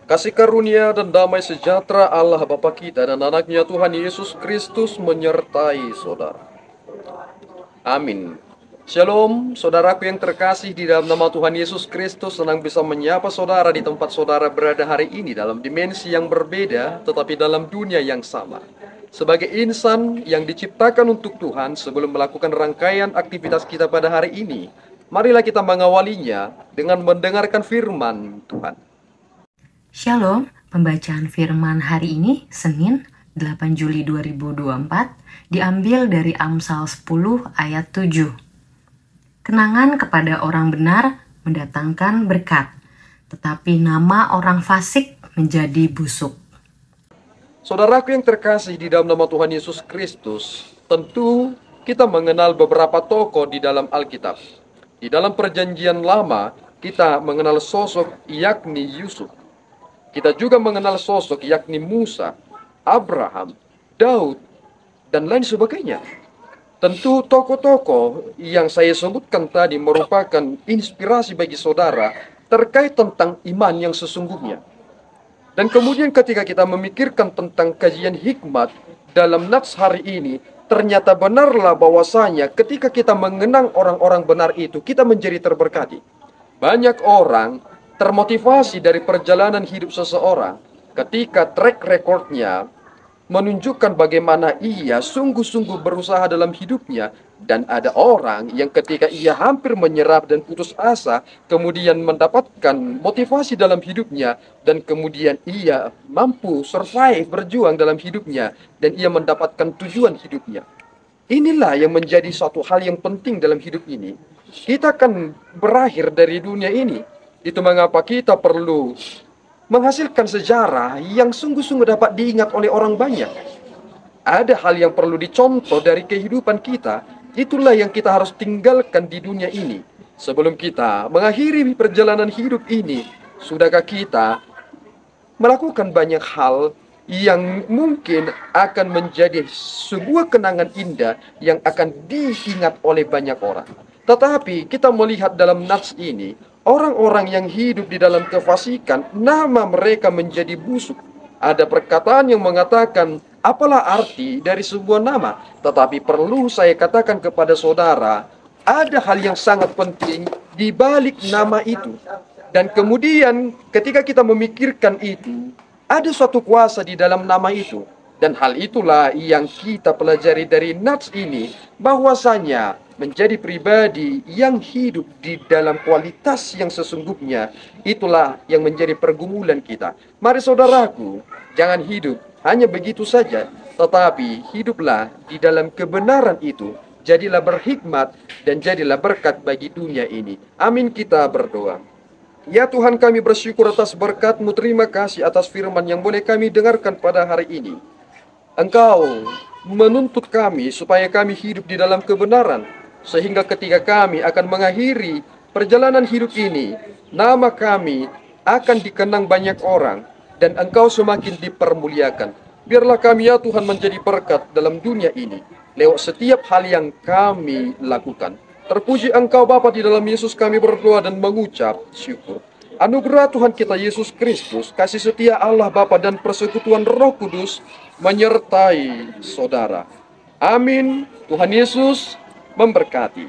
Kasih karunia dan damai sejahtera Allah Bapa kita dan anaknya Tuhan Yesus Kristus menyertai saudara. Amin. Shalom, saudaraku yang terkasih di dalam nama Tuhan Yesus Kristus. Senang bisa menyapa saudara di tempat saudara berada hari ini dalam dimensi yang berbeda tetapi dalam dunia yang sama. Sebagai insan yang diciptakan untuk Tuhan, sebelum melakukan rangkaian aktivitas kita pada hari ini, marilah kita mengawalinya dengan mendengarkan firman Tuhan. Shalom, pembacaan firman hari ini, Senin 8 Juli 2024, diambil dari Amsal 10 ayat 7. Kenangan kepada orang benar mendatangkan berkat, tetapi nama orang fasik menjadi busuk. Saudaraku yang terkasih di dalam nama Tuhan Yesus Kristus, tentu kita mengenal beberapa tokoh di dalam Alkitab. Di dalam Perjanjian Lama, kita mengenal sosok yakni Yusuf. Kita juga mengenal sosok yakni Musa, Abraham, Daud, dan lain sebagainya. Tentu tokoh-tokoh yang saya sebutkan tadi merupakan inspirasi bagi saudara terkait tentang iman yang sesungguhnya. Dan kemudian ketika kita memikirkan tentang kajian hikmat dalam nats hari ini, ternyata benarlah bahwasanya ketika kita mengenang orang-orang benar itu, kita menjadi terberkati. Banyak orang termotivasi dari perjalanan hidup seseorang ketika track recordnya menunjukkan bagaimana ia sungguh-sungguh berusaha dalam hidupnya, dan ada orang yang ketika ia hampir menyerah dan putus asa kemudian mendapatkan motivasi dalam hidupnya dan kemudian ia mampu survive, berjuang dalam hidupnya, dan ia mendapatkan tujuan hidupnya. Inilah yang menjadi suatu hal yang penting dalam hidup ini. Kita akan berakhir dari dunia ini. Itu mengapa kita perlu menghasilkan sejarah yang sungguh-sungguh dapat diingat oleh orang banyak. Ada hal yang perlu dicontoh dari kehidupan kita. Itulah yang kita harus tinggalkan di dunia ini. Sebelum kita mengakhiri perjalanan hidup ini, sudahkah kita melakukan banyak hal yang mungkin akan menjadi sebuah kenangan indah yang akan diingat oleh banyak orang. Tetapi kita melihat dalam nats ini, orang-orang yang hidup di dalam kefasikan, nama mereka menjadi busuk. Ada perkataan yang mengatakan, apalah arti dari sebuah nama? Tetapi perlu saya katakan kepada saudara, ada hal yang sangat penting di balik nama itu. Dan kemudian ketika kita memikirkan itu, ada suatu kuasa di dalam nama itu. Dan hal itulah yang kita pelajari dari nats ini, bahwasanya menjadi pribadi yang hidup di dalam kualitas yang sesungguhnya, itulah yang menjadi pergumulan kita. Mari saudaraku, jangan hidup hanya begitu saja, tetapi hiduplah di dalam kebenaran itu. Jadilah berhikmat dan jadilah berkat bagi dunia ini. Amin, kita berdoa. Ya Tuhan, kami bersyukur atas berkat-Mu, terima kasih atas firman yang boleh kami dengarkan pada hari ini. Engkau menuntut kami supaya kami hidup di dalam kebenaran, sehingga ketika kami akan mengakhiri perjalanan hidup ini, nama kami akan dikenang banyak orang, dan Engkau semakin dipermuliakan. Biarlah kami ya Tuhan menjadi berkat dalam dunia ini, lewat setiap hal yang kami lakukan. Terpuji Engkau Bapa, di dalam Yesus kami berdoa dan mengucap syukur. Anugerah Tuhan kita Yesus Kristus, kasih setia Allah Bapa dan persekutuan Roh Kudus menyertai saudara. Amin. Tuhan Yesus memberkati.